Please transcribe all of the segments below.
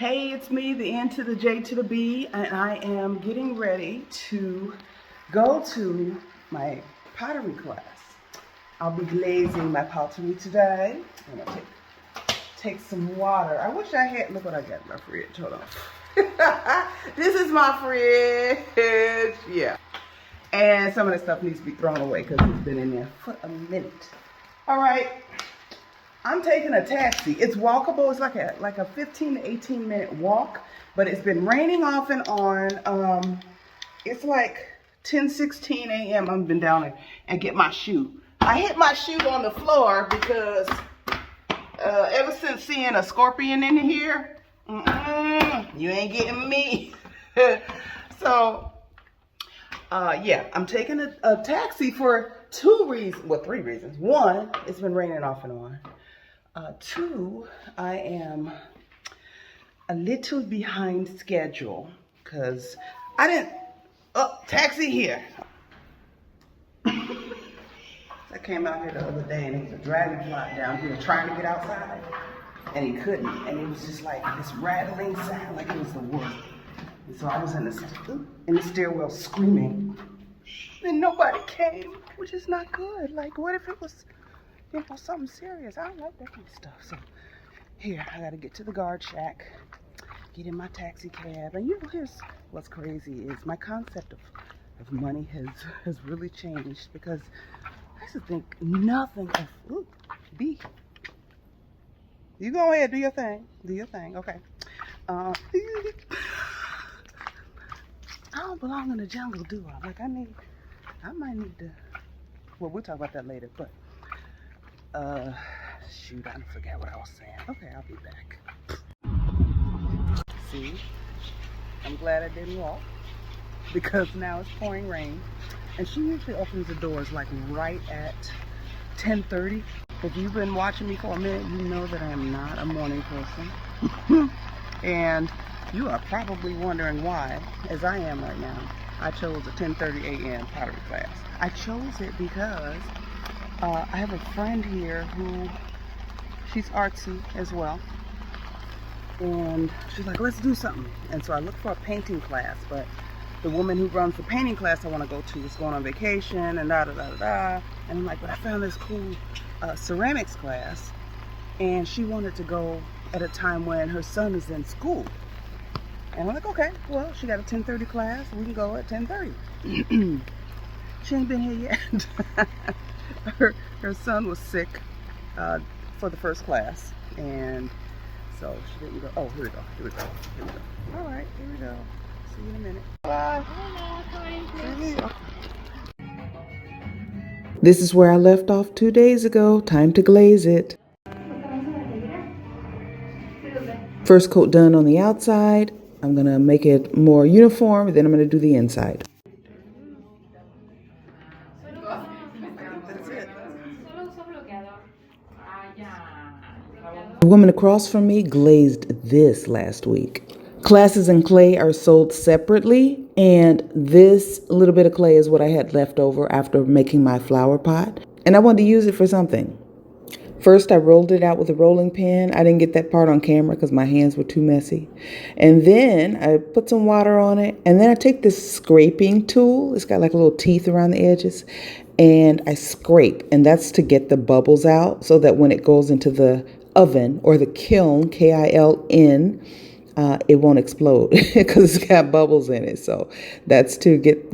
Hey, it's me, the N to the J to the B, and I am getting ready to go to my pottery class. I'll be glazing my pottery today. I'm gonna take some water. I wish I had, look what I got in my fridge, hold on. This is my fridge, yeah. And some of this stuff needs to be thrown away because it's been in there for a minute. All right. I'm taking a taxi. It's walkable. It's like a 15 to 18 minute walk, but it's been raining off and on. It's like 10:16 a.m. I've been down there and get my shoe. I hit my shoe on the floor because ever since seeing a scorpion in here, you ain't getting me. So, yeah, I'm taking a taxi for three reasons. One, it's been raining off and on. Two, I am a little behind schedule because I didn't, taxi here. I came out here the other day and there was a dragonfly down here trying to get outside and he couldn't. And it was just like this rattling sound like it was the worst. And so I was in the stairwell screaming and nobody came, which is not good. Like, what if it was, you know, something serious? I don't like that kind of stuff. So here, I gotta get to the guard shack, get in my taxi cab. And you know, here's what's crazy is my concept of money has really changed because I used to think nothing of, ooh, B. You go ahead, do your thing, okay. I don't belong in the jungle, do I? Like I might need to, well, we'll talk about that later, but shoot, I forgot what I was saying. Okay, I'll be back. See, I'm glad I didn't walk because now it's pouring rain. And she usually opens the doors like right at 10:30. If you've been watching me for a minute, you know that I am not a morning person. And you are probably wondering why, as I am right now, I chose a 10:30 a.m. pottery class. I chose it because I have a friend here who, she's artsy as well. And she's like, let's do something. And so I looked for a painting class, but the woman who runs the painting class I want to go to is going on vacation and da-da-da-da-da. And I'm like, but I found this cool ceramics class. And she wanted to go at a time when her son is in school. And I'm like, okay, well, she got a 10:30 class. We can go at 10:30. She ain't been here yet. Her son was sick for the first class. And so she didn't go. Oh, here we go. All right, here we go. See you in a minute. Bye. This is where I left off 2 days ago. Time to glaze it. First coat done on the outside. I'm going to make it more uniform. Then I'm going to do the inside. The woman across from me glazed this last week. Classes in clay are sold separately, and this little bit of clay is what I had left over after making my flower pot, and I wanted to use it for something. First, I rolled it out with a rolling pin. I didn't get that part on camera because my hands were too messy. And then I put some water on it, and then I take this scraping tool. It's got like little teeth around the edges, and I scrape, and that's to get the bubbles out so that when it goes into the oven or the kiln, K-I-L-N, it won't explode because it's got bubbles in it. So that's to get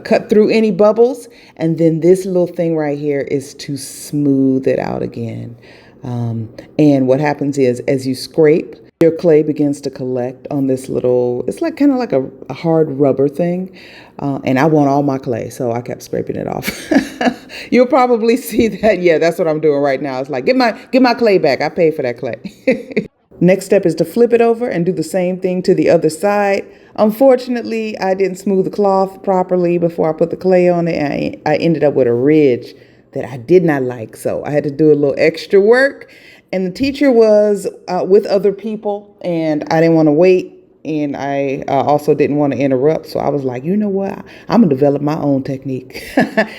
cut through any bubbles. And then this little thing right here is to smooth it out again. And what happens is as you scrape, your clay begins to collect on this little, it's like kind of like a hard rubber thing. And I want all my clay, so I kept scraping it off. You'll probably see that. Yeah, that's what I'm doing right now. It's like, get my clay back. I paid for that clay. Next step is to flip it over and do the same thing to the other side. Unfortunately, I didn't smooth the cloth properly before I put the clay on it, and I ended up with a ridge that I did not like. So I had to do a little extra work, and the teacher was with other people, and I didn't want to wait and I also didn't want to interrupt. So I was like, you know what? I'm going to develop my own technique.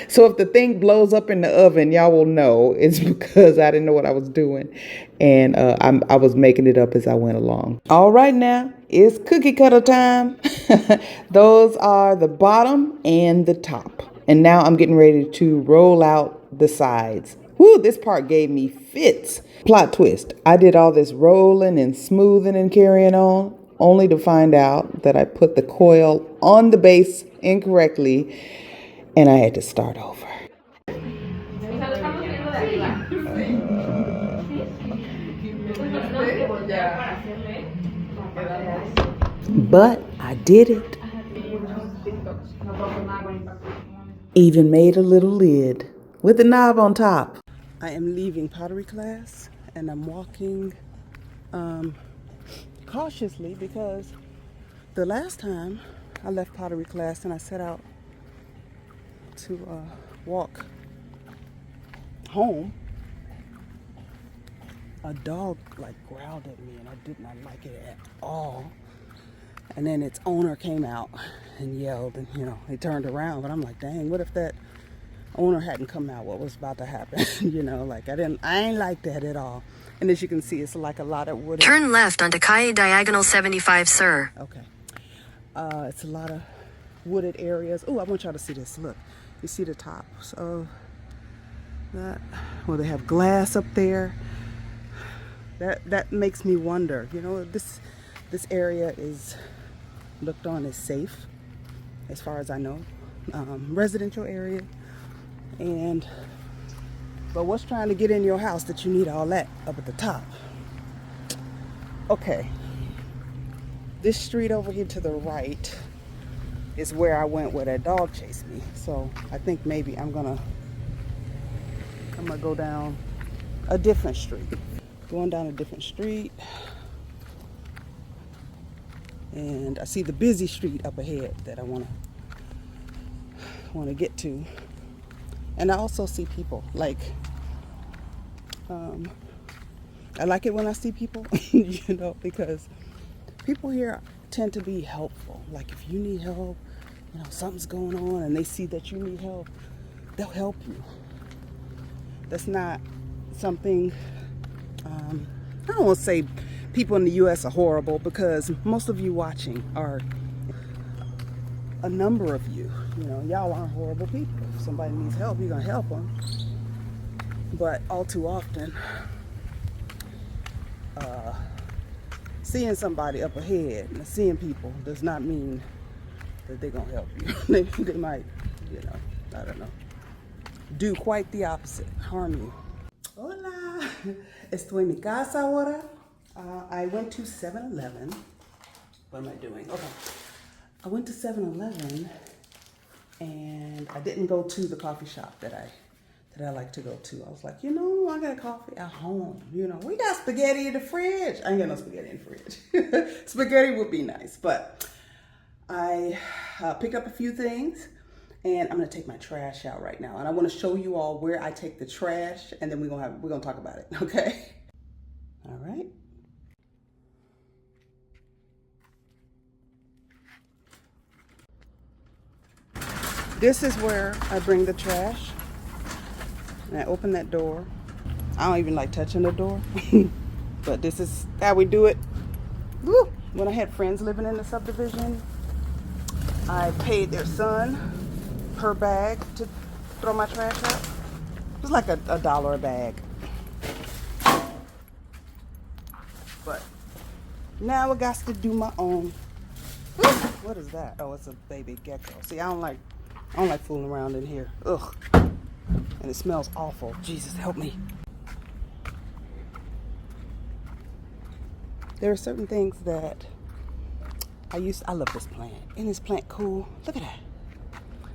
So if the thing blows up in the oven, y'all will know it's because I didn't know what I was doing. And I was making it up as I went along. All right, now it's cookie cutter time. Those are the bottom and the top. And now I'm getting ready to roll out the sides. Woo, this part gave me fits. Plot twist. I did all this rolling and smoothing and carrying on, only to find out that I put the coil on the base incorrectly, and I had to start over. But I did it. Even made a little lid with the knob on top. I am leaving pottery class, and I'm walking cautiously because the last time I left pottery class and I set out to walk home, a dog like growled at me, and I did not like it at all. And then its owner came out and yelled, and he turned around, but I'm like, dang, what if that owner hadn't come out? What was about to happen? I ain't like that at all. And as you can see, it's like a lot of wood. Turn left onto Calle Diagonal 75, sir. Okay. It's a lot of wooded areas. Oh, I want y'all to see this. Look, you see the tops of that? Well, they have glass up there. That makes me wonder. This area is looked on as safe, as far as I know, residential area. But what's trying to get in your house that you need all that up at the top? Okay. This street over here to the right is where I went where that dog chased me. So I think maybe I'm gonna go down a different street. Going down a different street. And I see the busy street up ahead that I wanna get to. And I also see people. Like, I like it when I see people, because people here tend to be helpful. Like, if you need help, something's going on and they see that you need help, they'll help you. That's not something, I don't want to say people in the U.S. are horrible, because most of you watching are, a number of you, y'all aren't horrible people. If somebody needs help, you're going to help them. But all too often, seeing somebody up ahead and seeing people does not mean that they're going to help you. They might, I don't know, do quite the opposite, harm you. Hola, estoy en mi casa ahora. I went to 7-Eleven. What am I doing? Okay. I went to 7-Eleven and I didn't go to the coffee shop that I like to go to. I was like, I got coffee at home. We got spaghetti in the fridge. I ain't got no spaghetti in the fridge. Spaghetti would be nice, but I picked up a few things, and I'm gonna take my trash out right now. And I want to show you all where I take the trash, and then we're gonna talk about it. Okay. All right. This is where I bring the trash. And I open that door. I don't even like touching the door. But this is how we do it. Woo! When I had friends living in the subdivision, I paid their son per bag to throw my trash out. It was like $1 a bag. But now I got to do my own. Woo! What is that? Oh, it's a baby gecko. See, I don't like fooling around in here. Ugh. And it smells awful. Jesus, help me. There are certain things that I love this plant. Isn't this plant cool? Look at that.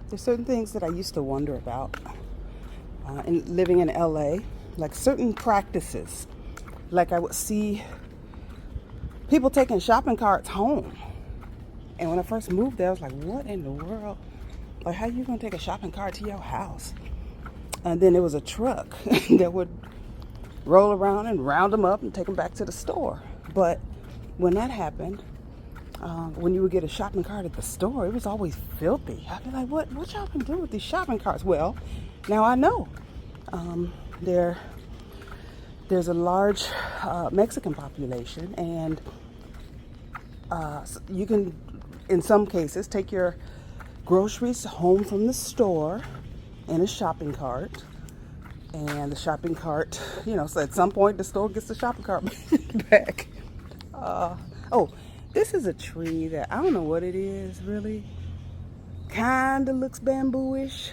There's certain things that I used to wonder about in living in LA, like certain practices. Like I would see people taking shopping carts home. And when I first moved there, I was like, what in the world? Like, how are you gonna take a shopping cart to your house? And then there was a truck that would roll around and round them up and take them back to the store. But when that happened, when you would get a shopping cart at the store, it was always filthy. I'd be like, what y'all been doing with these shopping carts? Well, now I know. There's a large Mexican population, and you can, in some cases, take your groceries home from the store in a shopping cart. And the shopping cart, so at some point the store gets the shopping cart back. Oh, this is a tree that I don't know what it is really. Kinda looks bamboo-ish.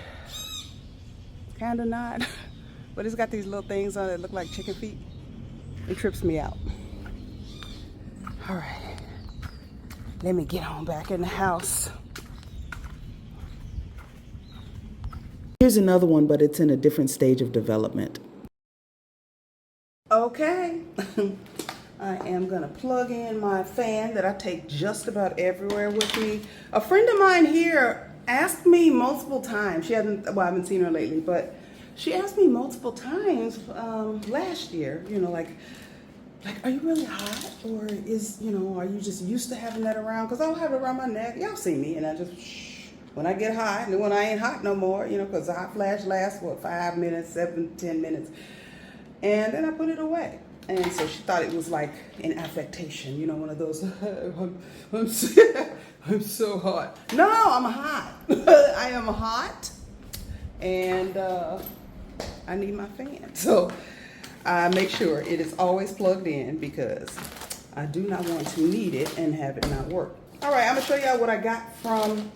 Kinda not. But it's got these little things on it that look like chicken feet. It trips me out. All right. Let me get on back in the house. Here's another one, but it's in a different stage of development. Okay. I am gonna plug in my fan that I take just about everywhere with me. A friend of mine here asked me multiple times. I haven't seen her lately, but she asked me multiple times last year, like, are you really hot? Or are you just used to having that around? Because I don't have it around my neck. Y'all see me, and I just, when I get hot, and when I ain't hot no more, because the hot flash lasts, 5 minutes, 7, 10 minutes. And then I put it away. And so she thought it was like an affectation, one of those, I'm so hot. No, I'm hot. I am hot. And I need my fan. So I make sure it is always plugged in because I do not want to need it and have it not work. All right, I'm gonna show y'all what I got from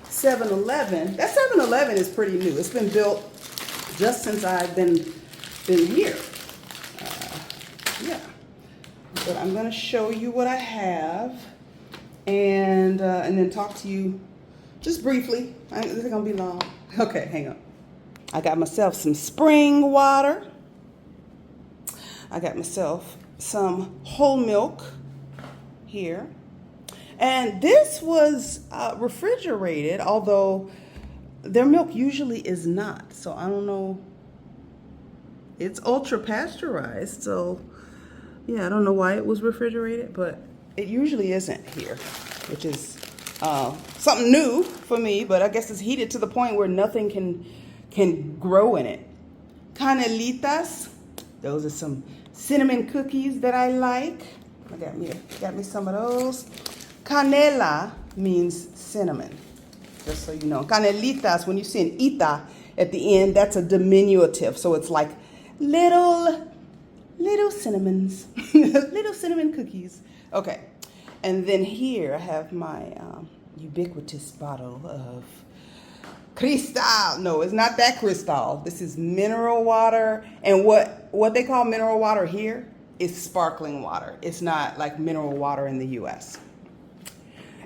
7-Eleven. That 7-Eleven is pretty new. It's been built just since I've been here. Yeah, but I'm gonna show you what I have and then talk to you just briefly. This is gonna be long. Okay, hang on. I got myself some spring water. I got myself some whole milk here. And this was refrigerated, although their milk usually is not. So I don't know. It's ultra pasteurized, so yeah, I don't know why it was refrigerated, but it usually isn't here, which is something new for me, but I guess it's heated to the point where nothing can grow in it. Canelitas, those are some cinnamon cookies that I like. I got me some of those. Canela means cinnamon, just so you know. Canelitas, when you see an ita at the end, that's a diminutive, so it's like little cinnamons, little cinnamon cookies. Okay, and then here I have my ubiquitous bottle of Cristal. No, it's not that Cristal. This is mineral water, and what they call mineral water here is sparkling water. It's not like mineral water in the U.S.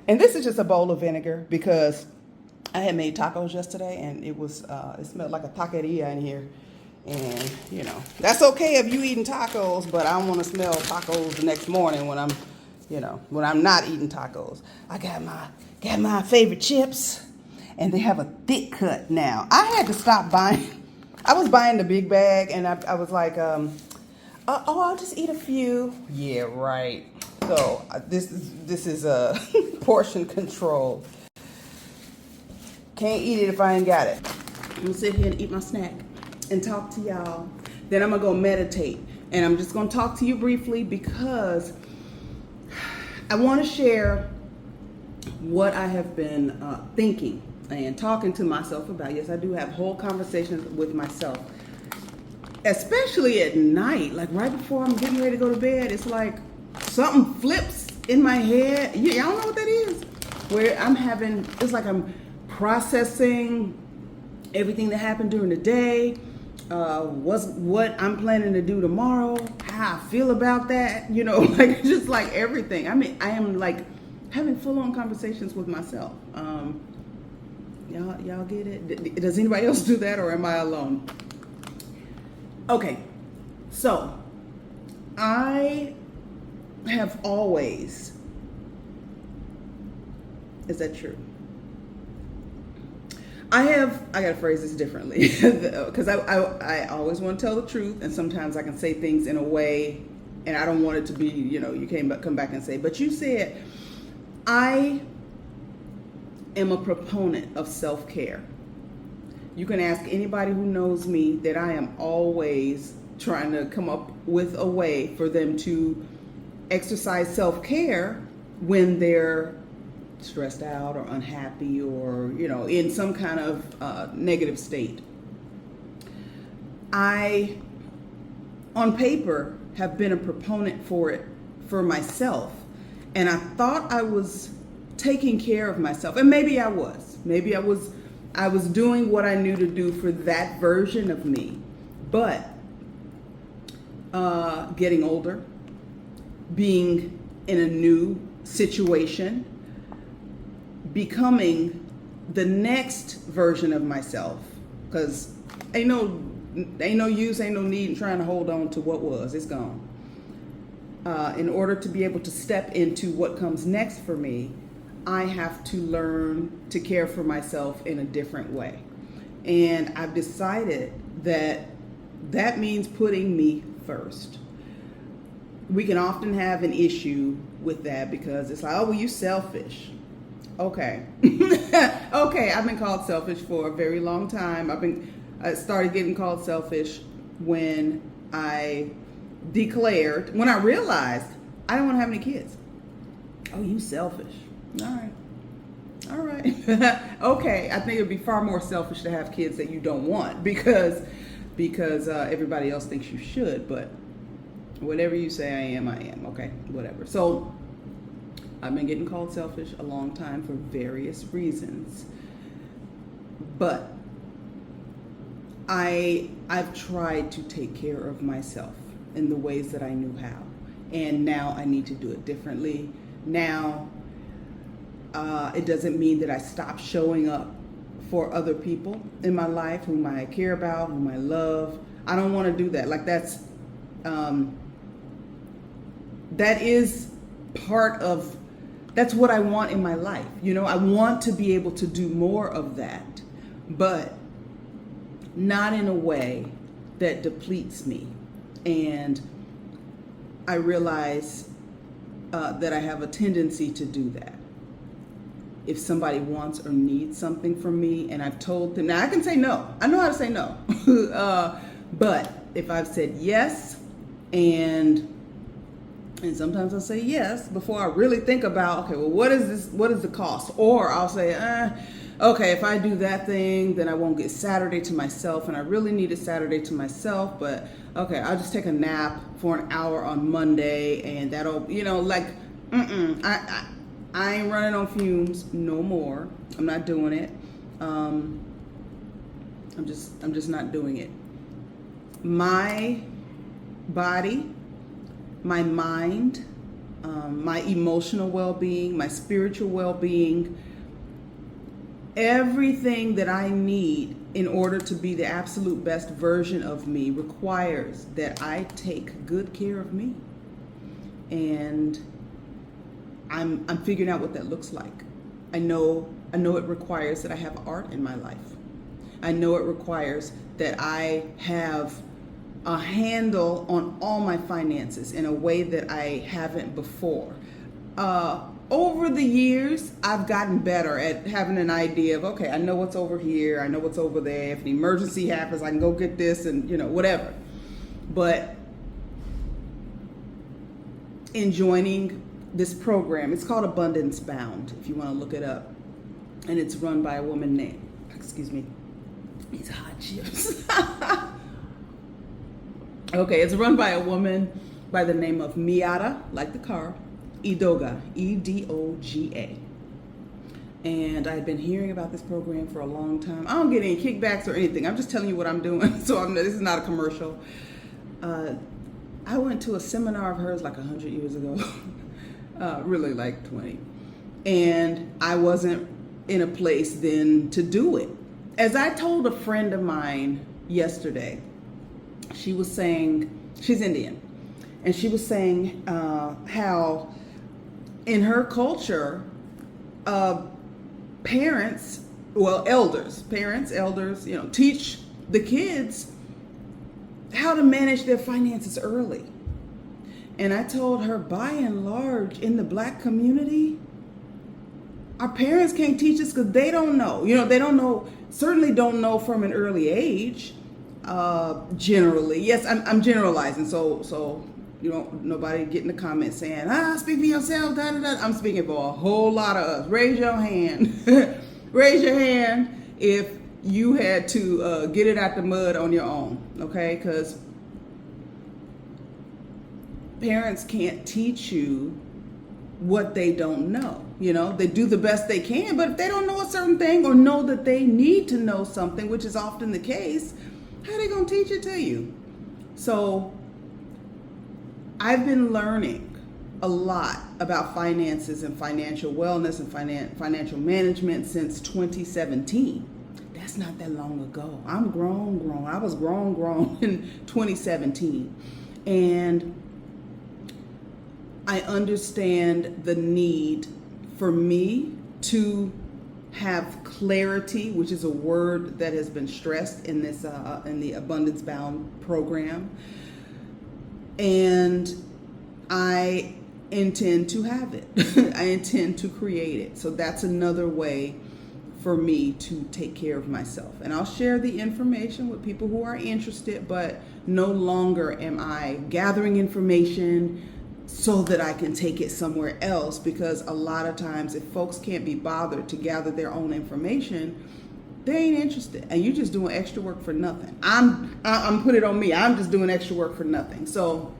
And this is just a bowl of vinegar because I had made tacos yesterday, and it smelled like a taqueria in here. And that's okay if you eating tacos, but I don't want to smell tacos the next morning when I'm not eating tacos. I got my favorite chips, and they have a thick cut now. I had to stop buying. I was buying the big bag, and I was like, I'll just eat a few. Yeah, right. So this is a portion control. Can't eat it if I ain't got it. I'm gonna sit here and eat my snack and talk to y'all. Then I'm gonna go meditate, and I'm just gonna talk to you briefly because I want to share what I have been thinking and talking to myself about. Yes, I do have whole conversations with myself, especially at night, like right before I'm getting ready to go to bed. It's like something flips in my head. Y'all know what that is? Where it's like I'm processing everything that happened during the day, what I'm planning to do tomorrow, how I feel about that, like just like everything. I mean, I am like having full-on conversations with myself. Y'all get it? Does anybody else do that, or am I alone? Okay, so I have always, is that true? I gotta phrase this differently because I always want to tell the truth, and sometimes I can say things in a way, and I don't want it to be, you can't come back and say, but you said, I am a proponent of self-care. You can ask anybody who knows me that I am always trying to come up with a way for them to exercise self-care when they're stressed out or unhappy or, in some kind of negative state. I, on paper, have been a proponent for it for myself. And I thought I was taking care of myself. And maybe I was. Maybe I was doing what I knew to do for that version of me. But getting older, being in a new situation, becoming the next version of myself, because ain't no use, ain't no need in trying to hold on to what was. It's gone. In order to be able to step into what comes next for me, I have to learn to care for myself in a different way. And I've decided that that means putting me first. We can often have an issue with that because it's like, oh, well, you selfish. Okay. Okay, I've been called selfish for a very long time. I started getting called selfish when I realized I don't want to have any kids. Oh, you selfish. All right. Okay, I think it would be far more selfish to have kids that you don't want because everybody else thinks you should, but whatever you say I am, okay, whatever. So I've been getting called selfish a long time for various reasons, but I've tried to take care of myself in the ways that I knew how, and now I need to do it differently. Now, it doesn't mean that I stop showing up for other people in my life whom I care about, whom I love. I don't want to do that. Like that is that's what I want in my life. I want to be able to do more of that, but not in a way that depletes me. And I realize that I have a tendency to do that. If somebody wants or needs something from me and I've told them, now I can say no. I know how to say no. But if I've said yes, and sometimes I'll say yes before I really think about, okay, well, what is the cost? Or I'll say, okay, if I do that thing, then I won't get Saturday to myself, and I really need a Saturday to myself, but okay, I'll just take a nap for an hour on Monday, and that'll, I ain't running on fumes no more. I'm not doing it. I'm just not doing it. My body, my mind, my emotional well-being, my spiritual well-being, everything that I need in order to be the absolute best version of me requires that I take good care of me. And I'm figuring out what that looks like. I know it requires that I have art in my life. I know it requires that I have a handle on all my finances in a way that I haven't before. Over the years, I've gotten better at having an idea of, okay, I know what's over here, I know what's over there. If an emergency happens, I can go get this and, whatever. But in joining this program, it's called Abundance Bound, if you want to look it up. And it's run by a woman named, these hot chips. Okay, it's run by a woman by the name of Miata, like the car, Edoga, Edoga. And I've been hearing about this program for a long time. I don't get any kickbacks or anything. I'm just telling you what I'm doing. So this is not a commercial. I went to a seminar of hers like 100 years ago, really like 20. And I wasn't in a place then to do it. As I told a friend of mine yesterday, she was saying, she's Indian, and she was saying how in her culture, parents, elders, teach the kids how to manage their finances early. And I told her, by and large, in the Black community, Our parents can't teach us because they don't know. They don't know, certainly don't know from an early age, generally. Yes, I'm generalizing, so nobody get in the comments saying, speak for yourself, da da da. I'm speaking for a whole lot of us. Raise your hand. Raise your hand if you had to get it out the mud on your own, okay? Because parents can't teach you what they don't know. They do the best they can, but if they don't know a certain thing or know that they need to know something, which is often the case, how are they going to teach it to you? So I've been learning a lot about finances and financial wellness and financial management since 2017. That's not that long ago. I'm grown. I was grown in 2017. And I understand the need for me to have clarity, which is a word that has been stressed in this in the Abundance Bound program. And I intend to have it. I intend to create it. So that's another way for me to take care of myself. And I'll share the information with people who are interested, but no longer am I gathering information so that I can take it somewhere else, because a lot of times if folks can't be bothered to gather their own information, they ain't interested, and you're just doing extra work for nothing. I'm put it on me. I'm just doing extra work for nothing. So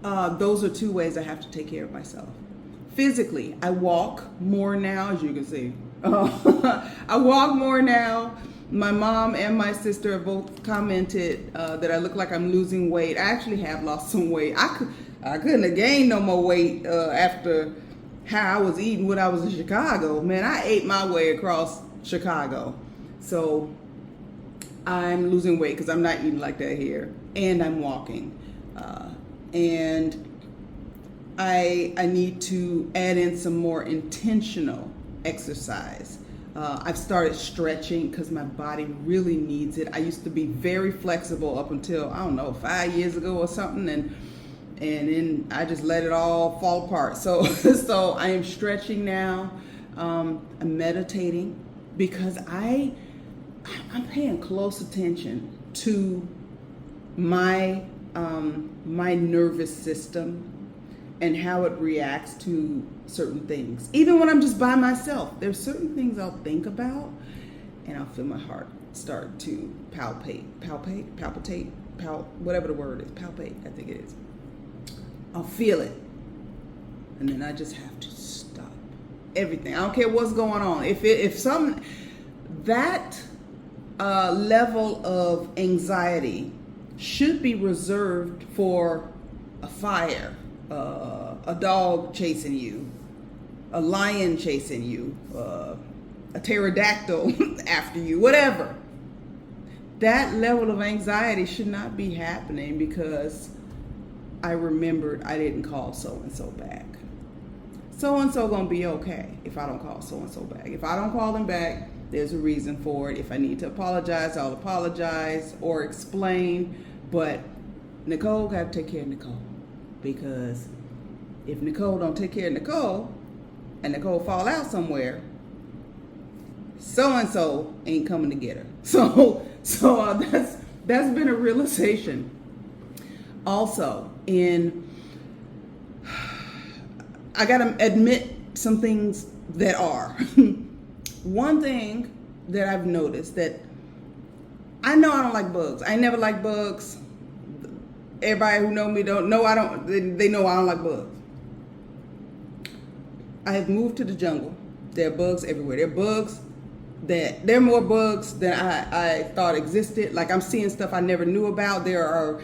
those are two ways I have to take care of myself. Physically, I walk more now, as you can see. I walk more now. My mom and my sister have both commented that I look like I'm losing weight. I actually have lost some weight. I couldn't have gained no more weight after how I was eating when I was in Chicago. Man, I ate my way across Chicago. So I'm losing weight because I'm not eating like that here. And I'm walking. And I need to add in some more intentional exercise. I've started stretching because my body really needs it. I used to be very flexible up until, 5 years ago or something, and then I just let it all fall apart. So I am stretching now. I'm meditating because I'm paying close attention to my nervous system and how it reacts to certain things. Even when I'm just by myself, there's certain things I'll think about and I'll feel my heart start to palpitate, whatever the word is, palpate, I think it is. I'll feel it. And then I just have to stop everything. I don't care what's going on. That level of anxiety should be reserved for a fire, a dog chasing you, a lion chasing you, a pterodactyl after you, whatever. That level of anxiety should not be happening because I remembered I didn't call so-and-so back. So-and-so gonna be okay if I don't call so-and-so back. If I don't call them back, there's a reason for it. If I need to apologize, I'll apologize or explain. But Nicole got to take care of Nicole, because if Nicole don't take care of Nicole and Nicole fall out somewhere, so-and-so ain't coming to get her. So that's been a realization. Also, I gotta admit some things that are. One thing that I've noticed that I know I don't like bugs. I never like bugs. Everybody who know me don't know they know I don't like bugs. I have moved to the jungle. There are bugs everywhere. There are more bugs than I thought existed. Like, I'm seeing stuff I never knew about. There are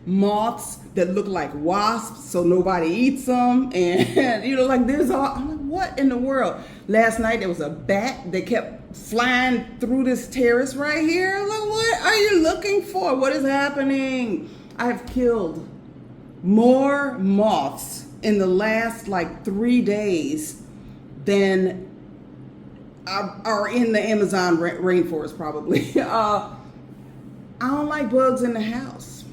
moths that look like wasps, so nobody eats them. And there's all, I'm like, what in the world? Last night there was a bat that kept flying through this terrace right here. I'm like, what are you looking for? What is happening? I've killed more moths in the last 3 days than are in the Amazon rainforest probably. I don't like bugs in the house.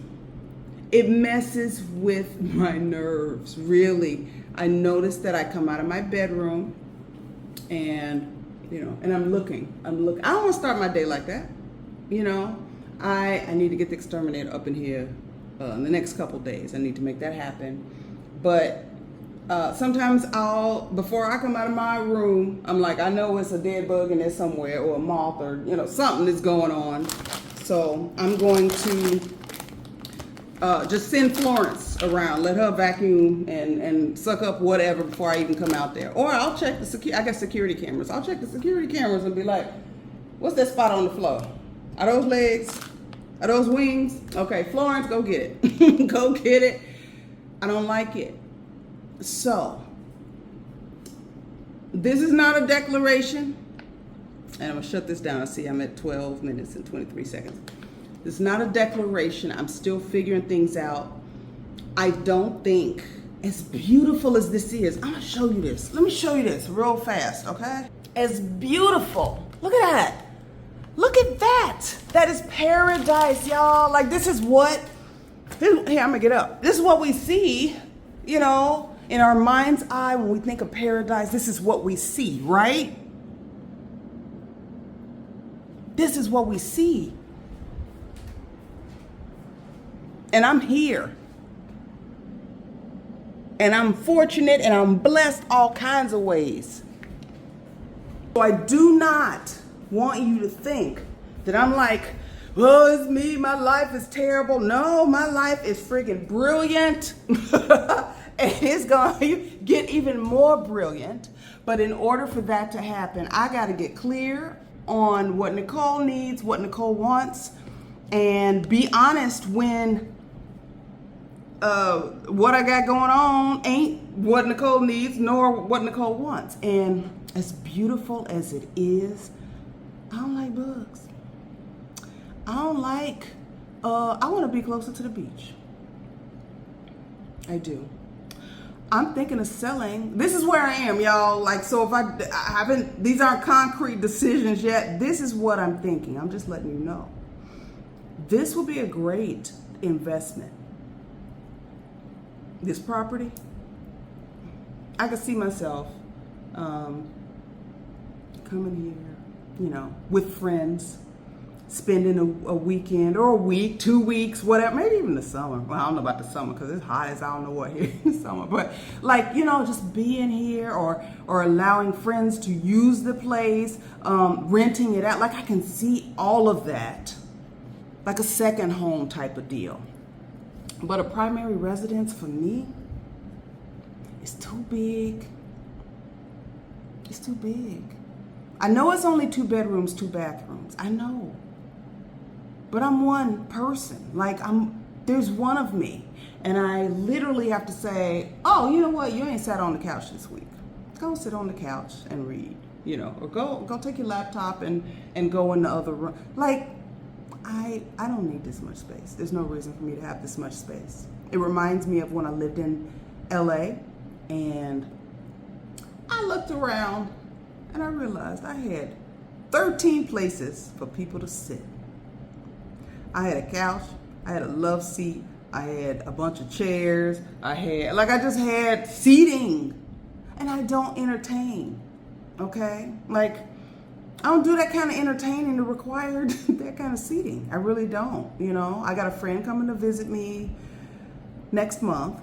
It messes with my nerves, really. I noticed that I come out of my bedroom and, and I'm looking. I don't want to start my day like that. I need to get the exterminator up in here in the next couple days. I need to make that happen. But sometimes before I come out of my room, I'm like, I know it's a dead bug in there somewhere, or a moth, or something is going on. So I'm going to just send Florence around, let her vacuum and suck up whatever before I even come out there. Or I'll check I got security cameras. I'll check the security cameras and be like, what's that spot on the floor? Are those legs? Are those wings? Okay, Florence, go get it. Go get it. I don't like it. So, this is not a declaration. And I'm going to shut this down. I see I'm at 12 minutes and 23 seconds. This is not a declaration. I'm still figuring things out. I don't think, as beautiful as this is, I'm going to show you this. Let me show you this real fast, okay? As beautiful. Look at that. Look at that. That is paradise, y'all. Like, this is what, here, I'm going to get up. This is what we see, in our mind's eye when we think of paradise. This is what we see, right? This is what we see. And I'm here. And I'm fortunate and I'm blessed all kinds of ways. So I do not want you to think that I'm like, oh, it's me, my life is terrible. No, my life is freaking brilliant. And it's going to get even more brilliant. But in order for that to happen, I got to get clear on what Nicole needs, what Nicole wants, and be honest when what I got going on ain't what Nicole needs nor what Nicole wants. And as beautiful as it is, I don't like bugs. I don't like, I want to be closer to the beach. I do. I'm thinking of selling. This is where I am, y'all. Like, so if I haven't, these aren't concrete decisions yet. This is what I'm thinking. I'm just letting you know. This will be a great investment. This property, I could see myself coming here, with friends, spending a weekend or a week, 2 weeks, whatever, maybe even the summer. Well, I don't know about the summer because it's hot as I don't know what here in the summer. But like, just being here or allowing friends to use the place, renting it out. Like, I can see all of that, like a second home type of deal. But a primary residence for me is too big. It's too big. I know it's only 2 bedrooms, 2 bathrooms. I know. But I'm one person. Like, there's one of me. And I literally have to say, oh, you know what? You ain't sat on the couch this week. Go sit on the couch and read, or go take your laptop and go in the other room. Like, I don't need this much space. There's no reason for me to have this much space. It reminds me of when I lived in LA and I looked around and I realized I had 13 places for people to sit. I had a couch, I had a love seat, I had a bunch of chairs, I just had seating. And I don't entertain, okay? Like, I don't do that kind of entertaining to require that kind of seating. I really don't, I got a friend coming to visit me next month,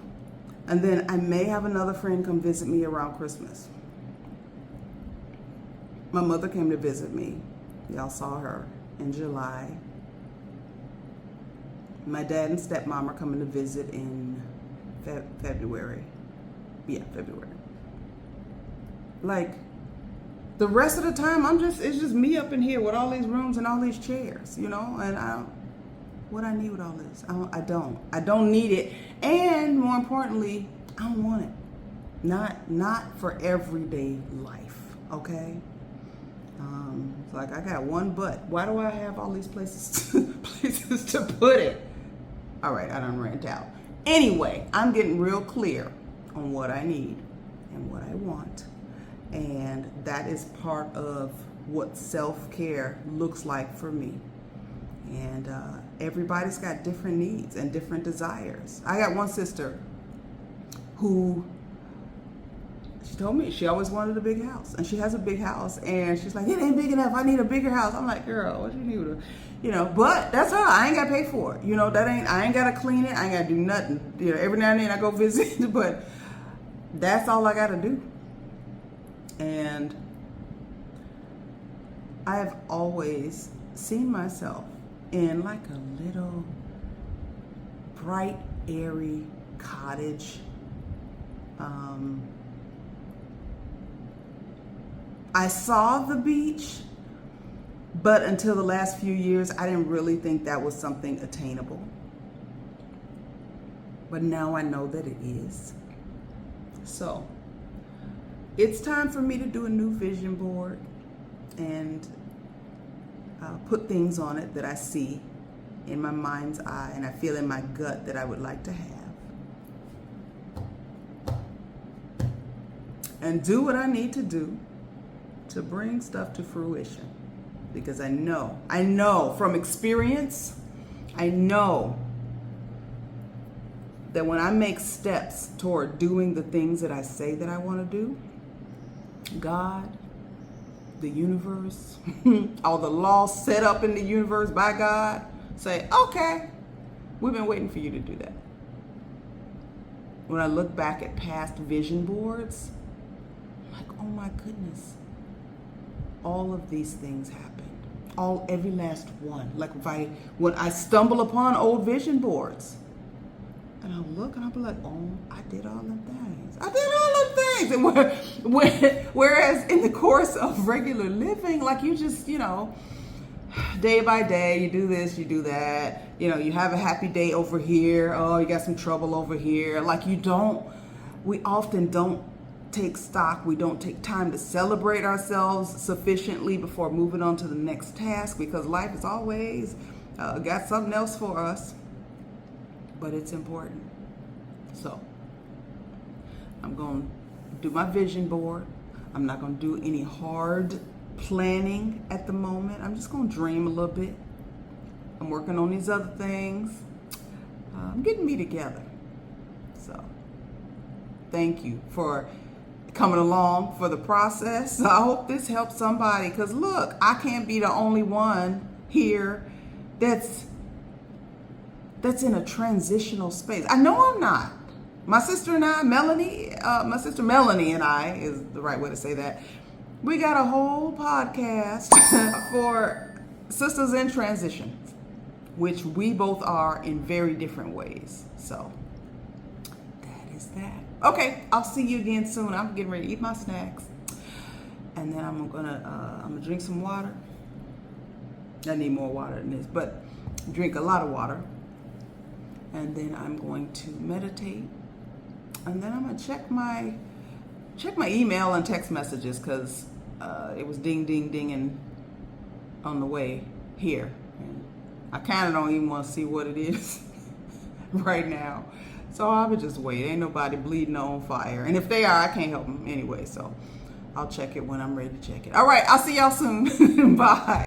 and then I may have another friend come visit me around Christmas. My mother came to visit me. Y'all saw her in July. My dad and stepmom are coming to visit in February. Yeah, February. Like, the rest of the time, it's just me up in here with all these rooms and all these chairs, and what I need with all this? I don't need it. And more importantly, I don't want it. Not for everyday life, okay? It's like, I got one butt. Why do I have all these places to put it? All right, I done rant out. Anyway, I'm getting real clear on what I need and what I want. And that is part of what self-care looks like for me. And everybody's got different needs and different desires. I got one sister who She told me she always wanted a big house, and she has a big house, and she's like, it ain't big enough. I need a bigger house. I'm like, girl, what you need? But that's her. I ain't got to pay for it. I ain't got to clean it. I ain't got to do nothing. Every now and then I go visit, but that's all I got to do. And I have always seen myself in like a little bright, airy cottage. I saw the beach, but until the last few years, I didn't really think that was something attainable. But now I know that it is. So it's time for me to do a new vision board and put things on it that I see in my mind's eye and I feel in my gut that I would like to have. And do what I need to do to bring stuff to fruition. Because I know from experience, I know that when I make steps toward doing the things that I say that I want to do, God, the universe, all the laws set up in the universe by God say, okay, we've been waiting for you to do that. When I look back at past vision boards, I'm like, oh my goodness, all of these things happened. Every last one. Like when I stumble upon old vision boards, and I'll look and I'll be like, oh, I did all them things. And whereas in the course of regular living, like you just, day by day, you do this, you do that. You have a happy day over here. Oh, you got some trouble over here. Like we often don't take stock. We don't take time to celebrate ourselves sufficiently before moving on to the next task, because life is always got something else for us. But it's important. So I'm going to do my vision board. I'm not going to do any hard planning at the moment. I'm just going to dream a little bit. I'm working on these other things. I'm getting me together. So thank you for coming along for the process. I hope this helps somebody, because look, I can't be the only one here that's in a transitional space. I know I'm not. My sister Melanie and I is the right way to say that. We got a whole podcast for sisters in transition, which we both are in very different ways. So that is that. Okay, I'll see you again soon. I'm getting ready to eat my snacks, and then I'm gonna drink some water. I need more water than this, but drink a lot of water. And then I'm going to meditate, and then I'm gonna check my email and text messages, because it was dinging on the way here, and I kind of don't even want to see what it is right now. So I would just wait. Ain't nobody bleeding on fire, and if they are, I can't help them anyway. So I'll check it when I'm ready to check it. All right, I'll see y'all soon. Bye.